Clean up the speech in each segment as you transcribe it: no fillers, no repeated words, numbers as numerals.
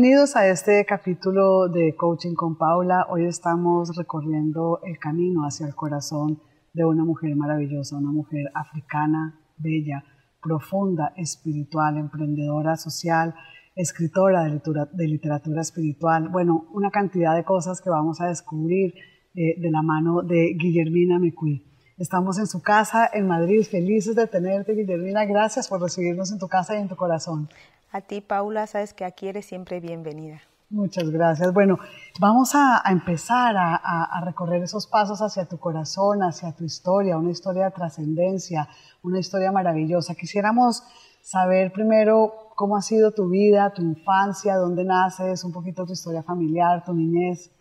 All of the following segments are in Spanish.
Bienvenidos a este capítulo de Coaching con Paula. Hoy estamos recorriendo el camino hacia el corazón de una mujer maravillosa, una mujer africana, bella, profunda, espiritual, emprendedora social, escritora de literatura espiritual. Bueno, una cantidad de cosas que vamos a descubrir de la mano de Guillermina Mecuy. Estamos en su casa en Madrid, felices de tenerte, Guillermina. Gracias por recibirnos en tu casa y en tu corazón. A ti, Paula, sabes que aquí eres siempre bienvenida. Muchas gracias. Bueno, vamos a empezar a recorrer esos pasos hacia tu corazón, hacia tu historia, una historia de trascendencia, una historia maravillosa. Quisiéramos saber primero cómo ha sido tu vida, tu infancia, dónde naces, un poquito tu historia familiar, tu niñez.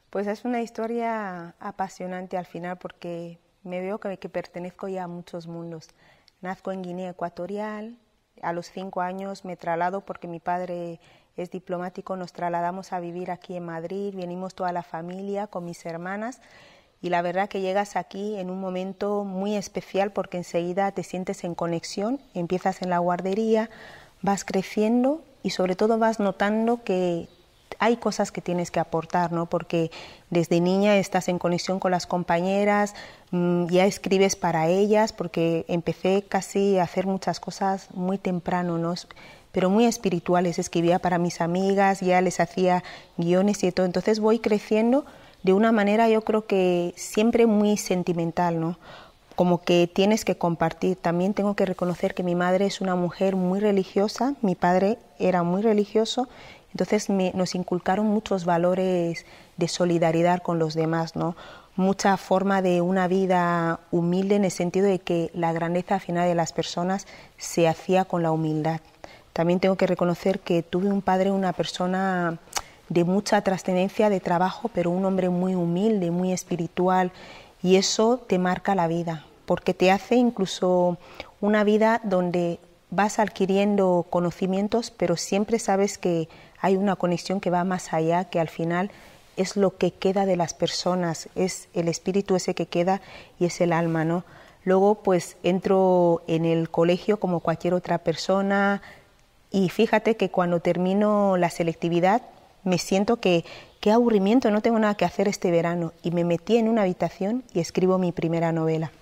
Pues es una historia apasionante al final porque me veo que pertenezco ya a muchos mundos. Nazco en Guinea Ecuatorial. A los 5 años me traslado porque mi padre es diplomático, nos trasladamos a vivir aquí en Madrid, venimos toda la familia con mis hermanas y la verdad que llegas aquí en un momento muy especial porque enseguida te sientes en conexión, empiezas en la guardería, vas creciendo y sobre todo vas notando que hay cosas que tienes que aportar, ¿no? Porque desde niña estás en conexión con las compañeras, ya escribes para ellas, porque empecé casi a hacer muchas cosas muy temprano, ¿no? Pero muy espirituales, escribía para mis amigas, ya les hacía guiones y todo. Entonces voy creciendo de una manera, yo creo que siempre muy sentimental, ¿no? Como que tienes que compartir. También tengo que reconocer que mi madre es una mujer muy religiosa, mi padre era muy religioso. Entonces nos inculcaron muchos valores de solidaridad con los demás, ¿no? Mucha forma de una vida humilde en el sentido de que la grandeza final de las personas se hacía con la humildad. También tengo que reconocer que tuve un padre, una persona de mucha trascendencia de trabajo, pero un hombre muy humilde, muy espiritual, y eso te marca la vida, porque te hace incluso una vida donde vas adquiriendo conocimientos, pero siempre sabes que hay una conexión que va más allá, que al final es lo que queda de las personas, es el espíritu ese que queda y es el alma, ¿no? Luego pues entro en el colegio como cualquier otra persona y fíjate que cuando termino la selectividad me siento que qué aburrimiento, no tengo nada que hacer este verano, y me metí en una habitación y escribo mi primera novela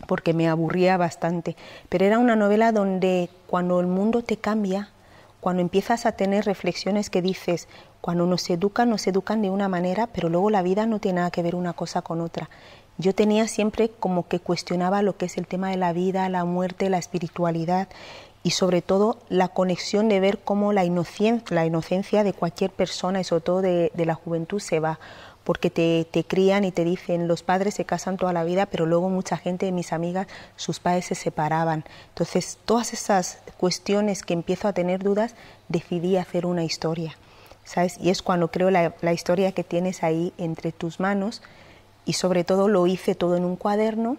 porque me aburría bastante, pero era una novela donde cuando el mundo te cambia, cuando empiezas a tener reflexiones que dices, cuando nos educan de una manera, pero luego la vida no tiene nada que ver una cosa con otra. Yo tenía siempre como que cuestionaba lo que es el tema de la vida, la muerte, la espiritualidad y sobre todo la conexión de ver cómo la inocencia de cualquier persona y sobre todo de la juventud se va. Porque te crían y te dicen, los padres se casan toda la vida, pero luego mucha gente de mis amigas, sus padres se separaban. Entonces, todas esas cuestiones que empiezo a tener dudas, decidí hacer una historia, ¿sabes? Y es cuando creo la historia que tienes ahí entre tus manos, y sobre todo lo hice todo en un cuaderno.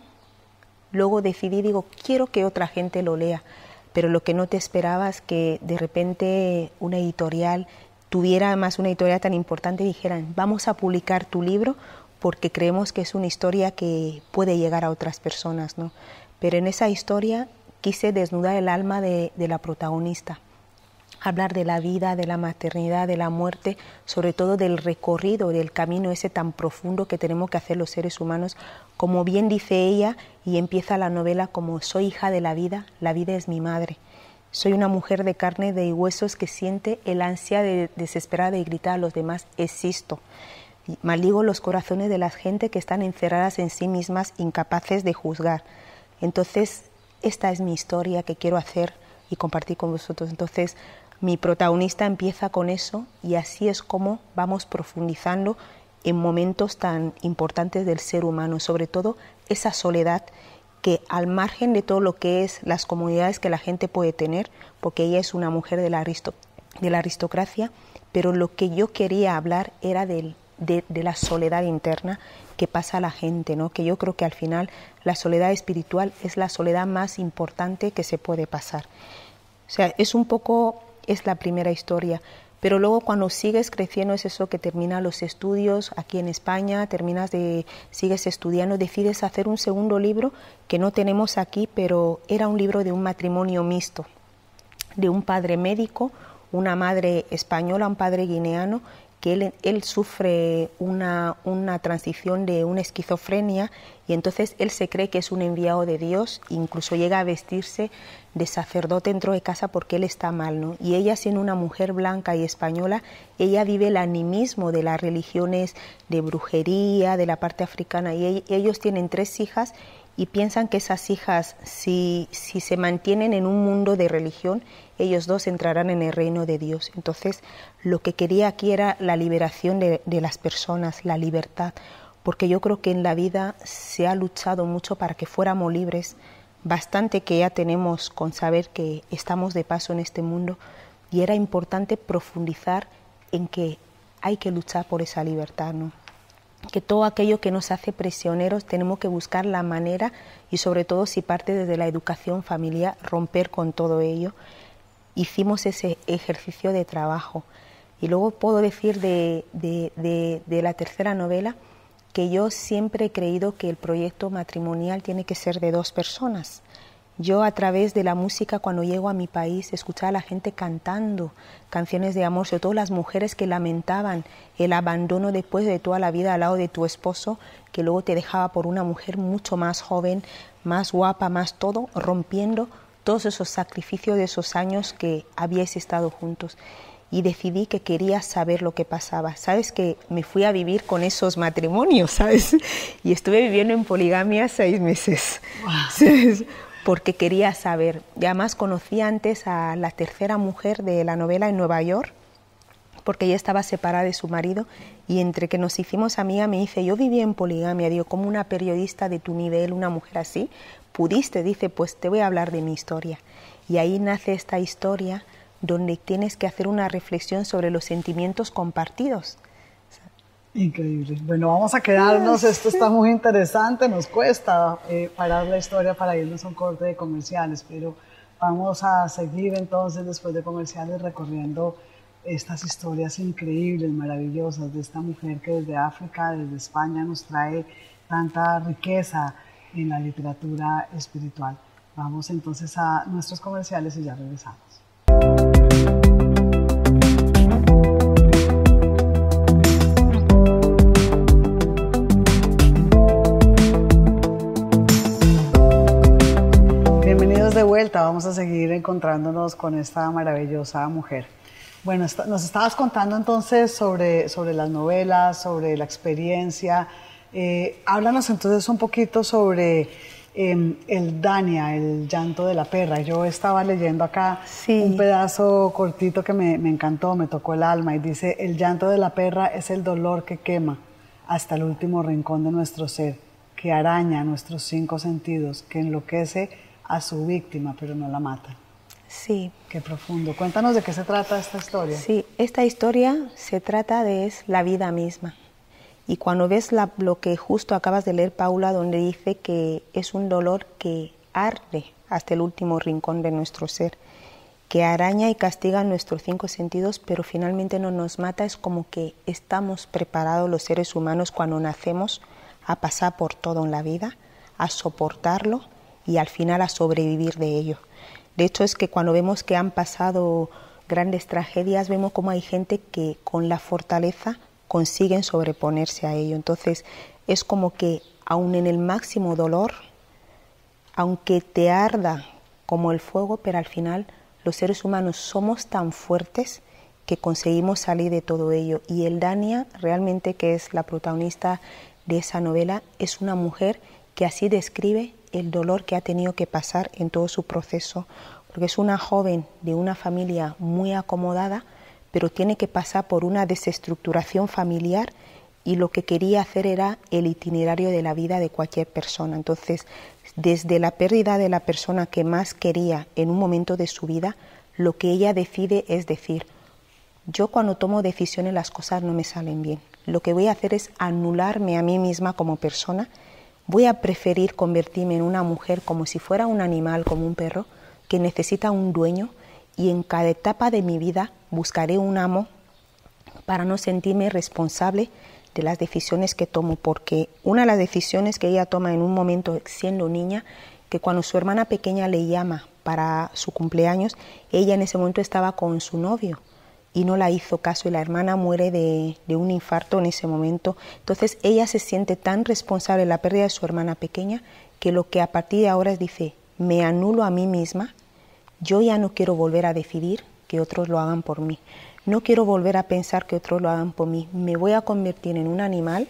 Luego decidí, digo, quiero que otra gente lo lea, pero lo que no te esperabas que de repente una editorial tuviera además una editorial tan importante y dijeran, vamos a publicar tu libro porque creemos que es una historia que puede llegar a otras personas, ¿no? Pero en esa historia quise desnudar el alma de la protagonista, hablar de la vida, de la maternidad, de la muerte, sobre todo del recorrido, del camino ese tan profundo que tenemos que hacer los seres humanos. Como bien dice ella, y empieza la novela como soy hija de la vida es mi madre. Soy una mujer de carne y huesos que siente el ansia desesperada de gritar a los demás, existo. Maldigo los corazones de la gente que están encerradas en sí mismas, incapaces de juzgar. Entonces, esta es mi historia que quiero hacer y compartir con vosotros. Entonces, mi protagonista empieza con eso y así es como vamos profundizando en momentos tan importantes del ser humano, sobre todo esa soledad que al margen de todo lo que es las comodidades que la gente puede tener, porque ella es una mujer de la aristocracia, pero lo que yo quería hablar era de la soledad interna que pasa a la gente, ¿no? Que yo creo que al final la soledad espiritual es la soledad más importante que se puede pasar. O sea, es la primera historia. Pero luego cuando sigues creciendo es eso que termina los estudios aquí en España, sigues estudiando, decides hacer un segundo libro que no tenemos aquí, pero era un libro de un matrimonio mixto, de un padre médico, una madre española, un padre guineano, que él sufre una transición de una esquizofrenia y entonces él se cree que es un enviado de Dios, incluso llega a vestirse de sacerdote dentro de casa porque él está mal, ¿no? Y ella, siendo una mujer blanca y española, ella vive el animismo de las religiones de brujería, de la parte africana, y ellos tienen 3 hijas y piensan que esas hijas, si se mantienen en un mundo de religión, ellos 2 entrarán en el reino de Dios. Entonces, lo que quería aquí era la liberación de las personas, la libertad, porque yo creo que en la vida se ha luchado mucho para que fuéramos libres, bastante que ya tenemos con saber que estamos de paso en este mundo, y era importante profundizar en que hay que luchar por esa libertad, ¿no? Que todo aquello que nos hace prisioneros tenemos que buscar la manera, y sobre todo si parte desde la educación familiar, romper con todo ello. Hicimos ese ejercicio de trabajo. Y luego puedo decir de la tercera novela que yo siempre he creído que el proyecto matrimonial tiene que ser de 2 personas. Yo, a través de la música, cuando llego a mi país, escuchaba a la gente cantando canciones de amor, sobre todo las mujeres que lamentaban el abandono después de toda la vida al lado de tu esposo, que luego te dejaba por una mujer mucho más joven, más guapa, más todo, rompiendo todos esos sacrificios de esos años que habíais estado juntos. Y decidí que quería saber lo que pasaba. ¿Sabes? Que me fui a vivir con esos matrimonios, ¿sabes? Y estuve viviendo en poligamia 6 meses. Wow. ¿Sabes? Porque quería saber. Y además conocí antes a la tercera mujer de la novela en Nueva York, porque ella estaba separada de su marido, y entre que nos hicimos amigas me dice, yo vivía en poligamia, digo, como una periodista de tu nivel, una mujer así, pudiste, dice, pues te voy a hablar de mi historia. Y ahí nace esta historia donde tienes que hacer una reflexión sobre los sentimientos compartidos. Increíble. Bueno, vamos a quedarnos, esto está muy interesante, nos cuesta parar la historia para irnos a un corte de comerciales, pero vamos a seguir entonces después de comerciales recorriendo estas historias increíbles, maravillosas de esta mujer que desde África, desde España nos trae tanta riqueza en la literatura espiritual. Vamos entonces a nuestros comerciales y ya regresamos. Bienvenidos de vuelta, vamos a seguir encontrándonos con esta maravillosa mujer. Bueno, nos estabas contando entonces sobre las novelas, sobre la experiencia. Háblanos entonces un poquito sobre el Dania, el llanto de la perra. Yo estaba leyendo acá un pedazo cortito que me encantó, me tocó el alma, y dice: el llanto de la perra es el dolor que quema hasta el último rincón de nuestro ser, que araña nuestros 5 sentidos, que enloquece a su víctima pero no la mata. Sí. Qué profundo. Cuéntanos de qué se trata esta historia. Sí, esta historia se trata de la vida misma. Y cuando ves lo que justo acabas de leer, Paula, donde dice que es un dolor que arde hasta el último rincón de nuestro ser, que araña y castiga nuestros 5 sentidos, pero finalmente no nos mata, es como que estamos preparados los seres humanos cuando nacemos a pasar por todo en la vida, a soportarlo y al final a sobrevivir de ello. De hecho, es que cuando vemos que han pasado grandes tragedias, vemos cómo hay gente que con la fortaleza consiguen sobreponerse a ello. Entonces, es como que aun en el máximo dolor, aunque te arda como el fuego, pero al final los seres humanos somos tan fuertes que conseguimos salir de todo ello. Y el Dania, realmente, que es la protagonista de esa novela, es una mujer que así describe el dolor que ha tenido que pasar en todo su proceso, porque es una joven de una familia muy acomodada, pero tiene que pasar por una desestructuración familiar, y lo que quería hacer era el itinerario de la vida de cualquier persona. Entonces, desde la pérdida de la persona que más quería en un momento de su vida, lo que ella decide es decir: yo cuando tomo decisiones las cosas no me salen bien, lo que voy a hacer es anularme a mí misma como persona, voy a preferir convertirme en una mujer como si fuera un animal, como un perro, que necesita un dueño, y en cada etapa de mi vida buscaré un amo para no sentirme responsable de las decisiones que tomo, porque una de las decisiones que ella toma en un momento siendo niña, que cuando su hermana pequeña le llama para su cumpleaños, ella en ese momento estaba con su novio y no la hizo caso y la hermana muere de un infarto en ese momento. Entonces ella se siente tan responsable de la pérdida de su hermana pequeña que lo que a partir de ahora es, dice, me anulo a mí misma, yo ya no quiero volver a decidir que otros lo hagan por mí, no quiero volver a pensar que otros lo hagan por mí, me voy a convertir en un animal,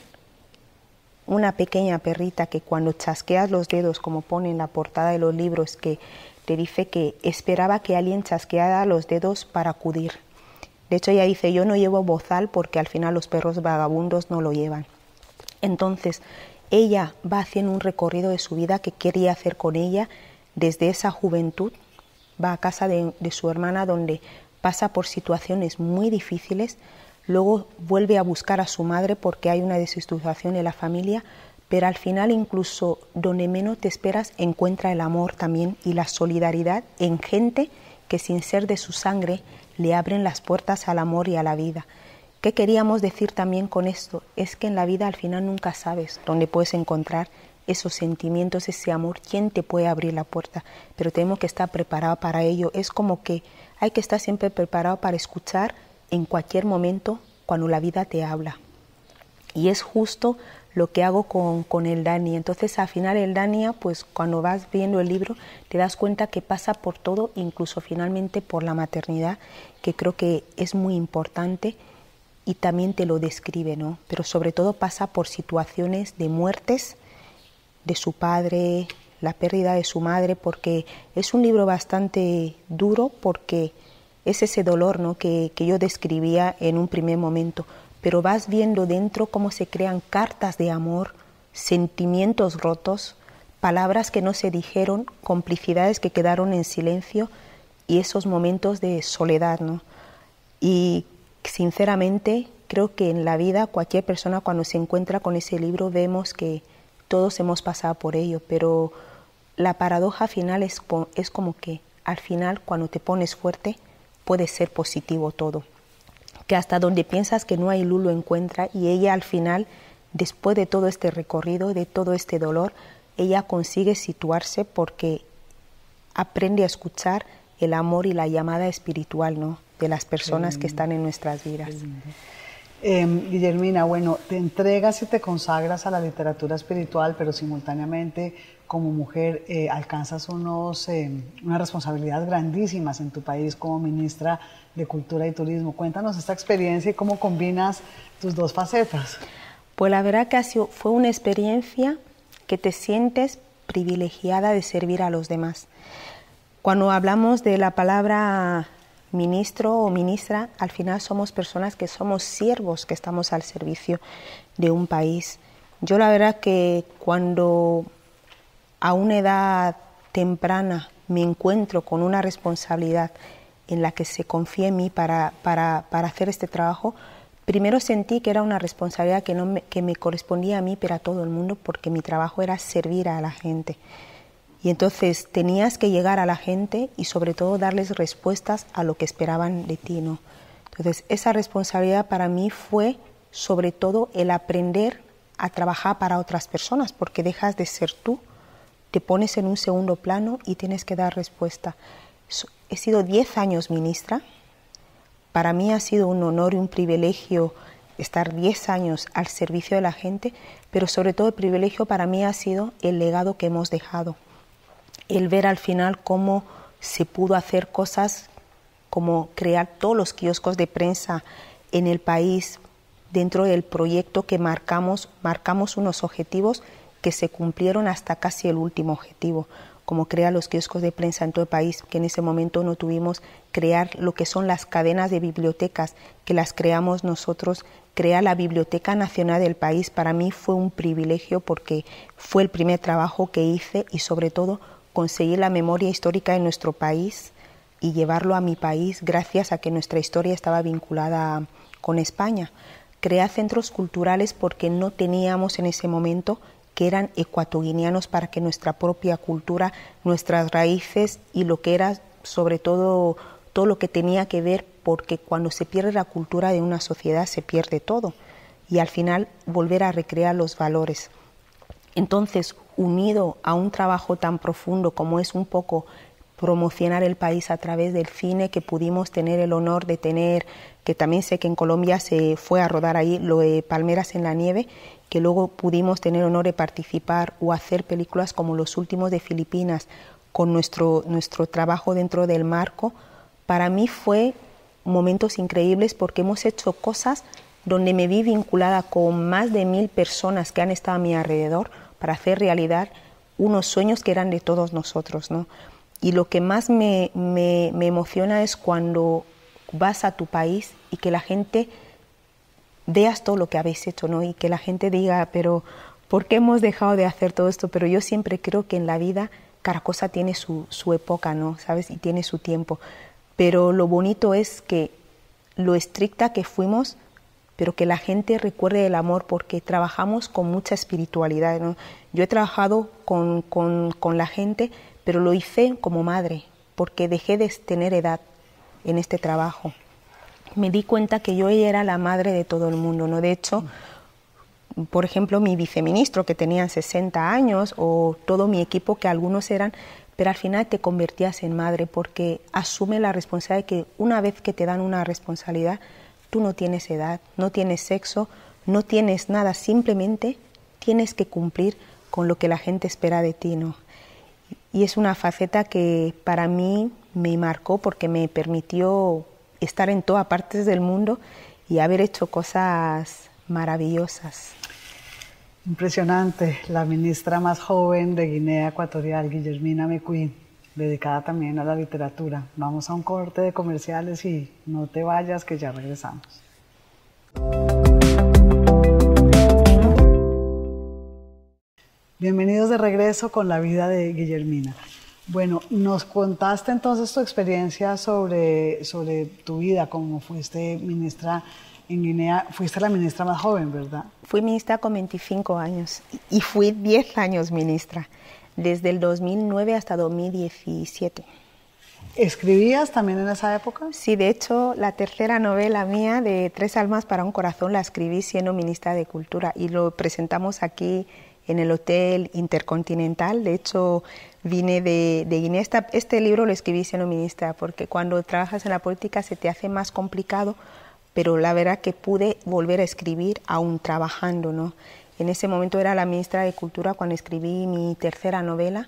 una pequeña perrita que cuando chasqueas los dedos, como pone en la portada de los libros, que te dice que esperaba que alguien chasqueara los dedos para acudir. De hecho ella dice, yo no llevo bozal porque al final los perros vagabundos no lo llevan. Entonces ella va haciendo un recorrido de su vida que quería hacer con ella desde esa juventud, va a casa de su hermana donde pasa por situaciones muy difíciles, luego vuelve a buscar a su madre porque hay una desestructuración en la familia, pero al final incluso donde menos te esperas encuentra el amor también y la solidaridad en gente que sin ser de su sangre le abren las puertas al amor y a la vida. ¿Qué queríamos decir también con esto? Es que en la vida al final nunca sabes dónde puedes encontrar esos sentimientos, ese amor, quién te puede abrir la puerta, pero tenemos que estar preparados para ello. Es como que hay que estar siempre preparado para escuchar en cualquier momento cuando la vida te habla. Y es justo lo que hago con el Dani. Entonces al final el Dania, pues cuando vas viendo el libro te das cuenta que pasa por todo, incluso finalmente por la maternidad, que creo que es muy importante y también te lo describe, ¿no? Pero sobre todo pasa por situaciones de muertes de su padre, la pérdida de su madre, porque es un libro bastante duro porque es ese dolor, ¿no?, que yo describía en un primer momento, pero vas viendo dentro cómo se crean cartas de amor, sentimientos rotos, palabras que no se dijeron, complicidades que quedaron en silencio y esos momentos de soledad, ¿no? Y sinceramente creo que en la vida cualquier persona cuando se encuentra con ese libro vemos que todos hemos pasado por ello, pero la paradoja final es como que al final cuando te pones fuerte puede ser positivo todo, que hasta donde piensas que no hay luz lo encuentra y ella al final, después de todo este recorrido, de todo este dolor, ella consigue situarse porque aprende a escuchar el amor y la llamada espiritual, ¿no?, de las personas que están en nuestras vidas. Guillermina, bueno, te entregas y te consagras a la literatura espiritual, pero simultáneamente como mujer alcanzas unas responsabilidades grandísimas en tu país como ministra de Cultura y Turismo. Cuéntanos esta experiencia y cómo combinas tus dos facetas. Pues la verdad que fue una experiencia que te sientes privilegiada de servir a los demás. Cuando hablamos de la palabra ministro o ministra, al final somos personas que somos siervos, que estamos al servicio de un país. Yo la verdad que cuando a una edad temprana me encuentro con una responsabilidad en la que se confía en mí para hacer este trabajo, primero sentí que era una responsabilidad que me correspondía a mí, pero a todo el mundo, porque mi trabajo era servir a la gente. Y entonces tenías que llegar a la gente y sobre todo darles respuestas a lo que esperaban de ti, ¿no? Entonces esa responsabilidad para mí fue sobre todo el aprender a trabajar para otras personas, porque dejas de ser tú, te pones en un segundo plano y tienes que dar respuesta. He sido 10 años ministra, para mí ha sido un honor y un privilegio estar 10 años al servicio de la gente, pero sobre todo el privilegio para mí ha sido el legado que hemos dejado. El ver al final cómo se pudo hacer cosas como crear todos los kioscos de prensa en el país dentro del proyecto que marcamos unos objetivos que se cumplieron hasta casi el último objetivo, como crear los kioscos de prensa en todo el país, que en ese momento no tuvimos, crear lo que son las cadenas de bibliotecas, que las creamos nosotros, crear la Biblioteca Nacional del país. Para mí fue un privilegio porque fue el primer trabajo que hice y sobre todo conseguir la memoria histórica de nuestro país y llevarlo a mi país gracias a que nuestra historia estaba vinculada con España. Crear centros culturales porque no teníamos en ese momento, que eran ecuatoguineanos, para que nuestra propia cultura, nuestras raíces y lo que era sobre todo lo que tenía que ver, porque cuando se pierde la cultura de una sociedad se pierde todo y al final volver a recrear los valores. Entonces, unido a un trabajo tan profundo como es un poco promocionar el país a través del cine, que pudimos tener el honor de tener, que también sé que en Colombia se fue a rodar ahí lo de Palmeras en la Nieve, que luego pudimos tener el honor de participar o hacer películas como Los Últimos de Filipinas, con nuestro trabajo dentro del marco. Para mí fue momentos increíbles porque hemos hecho cosas donde me vi vinculada con más de 1000 personas que han estado a mi alrededor para hacer realidad unos sueños que eran de todos nosotros, ¿no? Y lo que más me emociona es cuando vas a tu país y que la gente veas todo lo que habéis hecho, ¿no? Y que la gente diga, pero ¿por qué hemos dejado de hacer todo esto? Pero yo siempre creo que en la vida cada cosa tiene su época, ¿no? ¿Sabes? Y tiene su tiempo. Pero lo bonito es que lo estricta que fuimos, pero que la gente recuerde el amor, porque trabajamos con mucha espiritualidad, ¿no? Yo he trabajado con la gente, pero lo hice como madre, porque dejé de tener edad en este trabajo. Me di cuenta que yo era la madre de todo el mundo, ¿no? De hecho, por ejemplo, mi viceministro, que tenían 60 años, o todo mi equipo, que algunos eran, pero al final te convertías en madre, porque asume la responsabilidad de que una vez que te dan una responsabilidad, tú no tienes edad, no tienes sexo, no tienes nada, simplemente tienes que cumplir con lo que la gente espera de ti, ¿no? Y es una faceta que para mí me marcó porque me permitió estar en todas partes del mundo y haber hecho cosas maravillosas. Impresionante, la ministra más joven de Guinea Ecuatorial, Guillermina Mequí, dedicada también a la literatura. Vamos a un corte de comerciales y no te vayas, que ya regresamos. Bienvenidos de regreso con la vida de Guillermina. Bueno, nos contaste entonces tu experiencia sobre tu vida, como fuiste ministra en Guinea. Fuiste la ministra más joven, ¿verdad? Fui ministra con 25 años y fui 10 años ministra, desde el 2009 hasta 2017. ¿Escribías también en esa época? Sí, de hecho, la tercera novela mía, de 3 almas para un corazón, la escribí siendo ministra de Cultura y lo presentamos aquí en el Hotel Intercontinental. De hecho, vine de Guinea. Este libro lo escribí siendo ministra, porque cuando trabajas en la política se te hace más complicado, pero la verdad que pude volver a escribir aún trabajando, ¿no? En ese momento era la ministra de Cultura cuando escribí mi tercera novela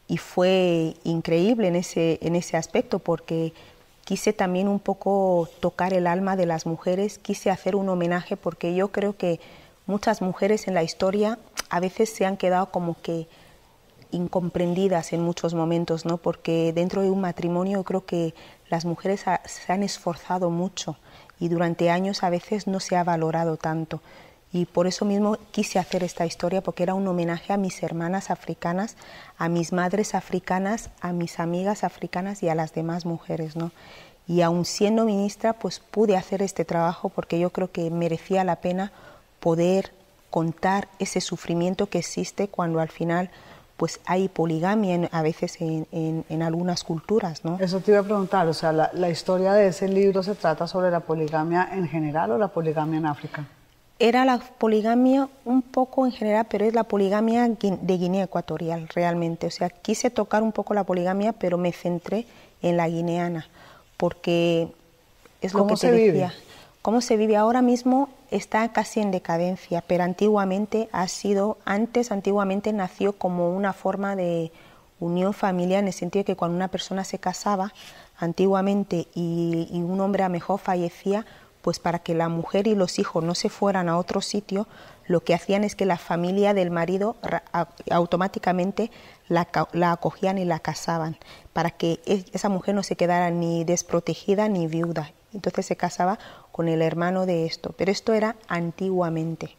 y fue increíble en ese aspecto, porque quise también un poco tocar el alma de las mujeres, quise hacer un homenaje, porque yo creo que muchas mujeres en la historia a veces se han quedado como que incomprendidas en muchos momentos, ¿no? Porque dentro de un matrimonio yo creo que las mujeres se han esforzado mucho y durante años a veces no se ha valorado tanto. Y por eso mismo quise hacer esta historia, porque era un homenaje a mis hermanas africanas, a mis madres africanas, a mis amigas africanas y a las demás mujeres, ¿no? Y aun siendo ministra, pues pude hacer este trabajo porque yo creo que merecía la pena poder contar ese sufrimiento que existe cuando al final pues hay poligamia a veces en algunas culturas, ¿no? Eso te iba a preguntar, o sea, la historia de ese libro se trata sobre la poligamia en general o la poligamia en África. Era la poligamia un poco en general, pero es la poligamia de Guinea Ecuatorial realmente. O sea, quise tocar un poco la poligamia, pero me centré en la guineana, porque es lo que te decía. ¿Cómo se vive? Ahora mismo está casi en decadencia, pero antiguamente antiguamente nació como una forma de unión familiar, en el sentido de que cuando una persona se casaba antiguamente y un hombre a lo mejor fallecía, pues para que la mujer y los hijos no se fueran a otro sitio, lo que hacían es que la familia del marido automáticamente la acogían y la casaban, para que esa mujer no se quedara ni desprotegida ni viuda. Entonces se casaba con el hermano de esto, pero esto era antiguamente.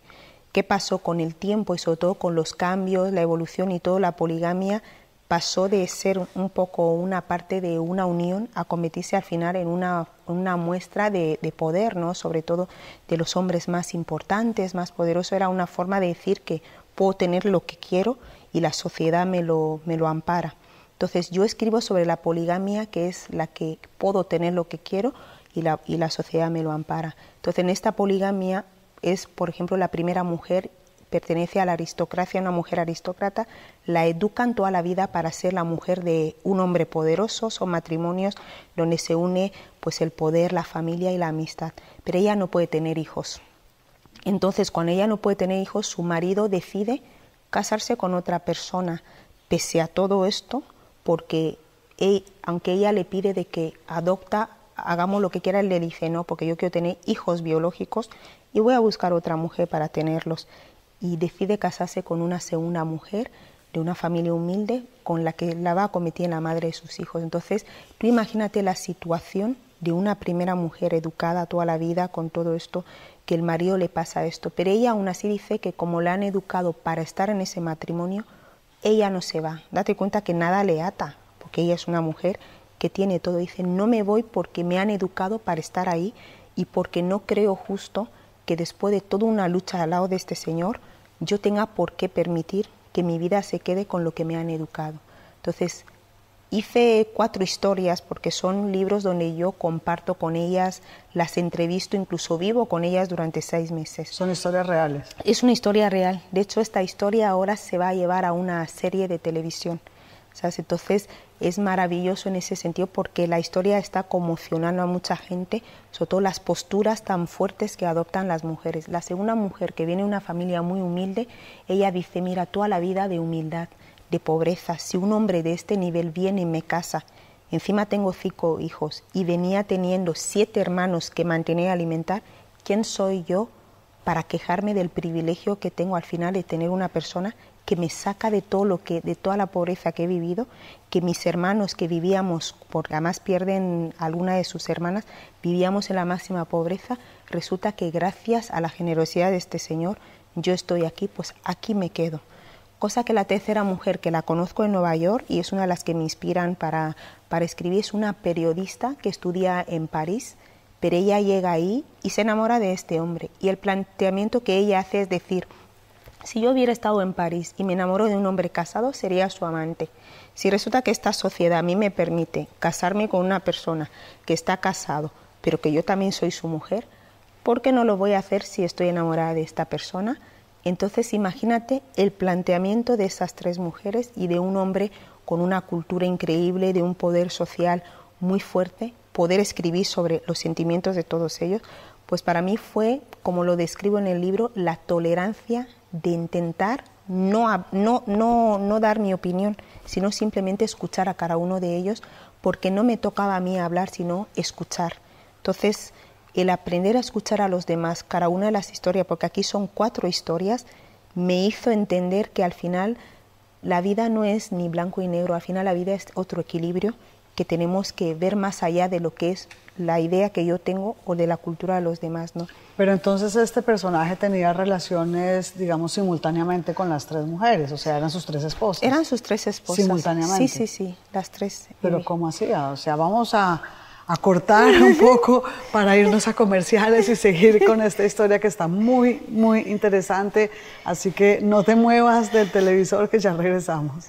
¿Qué pasó con el tiempo y sobre todo con los cambios, la evolución y todo? La poligamia pasó de ser un poco una parte de una unión a convertirse al final en una muestra de poder, ¿no? Sobre todo de los hombres más importantes, más poderosos. Era una forma de decir que puedo tener lo que quiero y la sociedad me lo ampara. Entonces yo escribo sobre la poligamia, que es la que puedo tener lo que quiero y la sociedad me lo ampara. Entonces en esta poligamia es, por ejemplo, la primera mujer pertenece a la aristocracia, una mujer aristócrata, la educan toda la vida para ser la mujer de un hombre poderoso. Son matrimonios donde se une pues el poder, la familia y la amistad. Pero ella no puede tener hijos. Entonces, cuando ella no puede tener hijos, su marido decide casarse con otra persona, pese a todo esto, porque aunque ella le pide de que adopta, hagamos lo que quiera, él le dice no, porque yo quiero tener hijos biológicos y voy a buscar otra mujer para tenerlos. Y decide casarse con una segunda mujer de una familia humilde con la que la va a convertir en la madre de sus hijos. Entonces, tú imagínate la situación de una primera mujer educada toda la vida con todo esto, que el marido le pasa esto. Pero ella aún así dice que como la han educado para estar en ese matrimonio, ella no se va. Date cuenta que nada le ata, porque ella es una mujer que tiene todo. Dice, no me voy porque me han educado para estar ahí y porque no creo justo que después de toda una lucha al lado de este señor, yo tenga por qué permitir que mi vida se quede con lo que me han educado. Entonces, hice 4 historias porque son libros donde yo comparto con ellas, las entrevisto, incluso vivo con ellas durante 6 meses. ¿Son historias reales? Es una historia real. De hecho, esta historia ahora se va a llevar a una serie de televisión, ¿sabes? Entonces, es maravilloso en ese sentido porque la historia está conmocionando a mucha gente, sobre todo las posturas tan fuertes que adoptan las mujeres. La segunda mujer, que viene de una familia muy humilde, ella dice, mira, toda la vida de humildad, de pobreza, si un hombre de este nivel viene y me casa, encima tengo 5 hijos y venía teniendo 7 hermanos que mantener y alimentar, ¿quién soy yo para quejarme del privilegio que tengo al final de tener una persona que me saca de toda la pobreza que he vivido, que mis hermanos que vivíamos, porque además pierden alguna de sus hermanas, vivíamos en la máxima pobreza? Resulta que gracias a la generosidad de este señor, yo estoy aquí, pues aquí me quedo. Cosa que la tercera mujer, que la conozco en Nueva York y es una de las que me inspiran para escribir, es una periodista que estudia en París, pero ella llega ahí y se enamora de este hombre. Y el planteamiento que ella hace es decir, si yo hubiera estado en París y me enamoro de un hombre casado, sería su amante. Si resulta que esta sociedad a mí me permite casarme con una persona que está casado, pero que yo también soy su mujer, ¿por qué no lo voy a hacer si estoy enamorada de esta persona? Entonces imagínate el planteamiento de esas 3 mujeres y de un hombre con una cultura increíble, de un poder social muy fuerte, poder escribir sobre los sentimientos de todos ellos, pues para mí fue, como lo describo en el libro, la tolerancia de intentar no dar mi opinión, sino simplemente escuchar a cada uno de ellos, porque no me tocaba a mí hablar, sino escuchar. Entonces, el aprender a escuchar a los demás, cada una de las historias, porque aquí son 4 historias, me hizo entender que al final la vida no es ni blanco y negro, al final la vida es otro equilibrio, que tenemos que ver más allá de lo que es la idea que yo tengo o de la cultura de los demás, ¿no? Pero entonces este personaje tenía relaciones, digamos, simultáneamente con las 3 mujeres, o sea, eran sus 3 esposas. Eran sus 3 esposas. Simultáneamente. Sí, las 3. Pero ¿cómo hacía? O sea, vamos a cortar un poco para irnos a comerciales y seguir con esta historia que está muy, muy interesante. Así que no te muevas del televisor, que ya regresamos.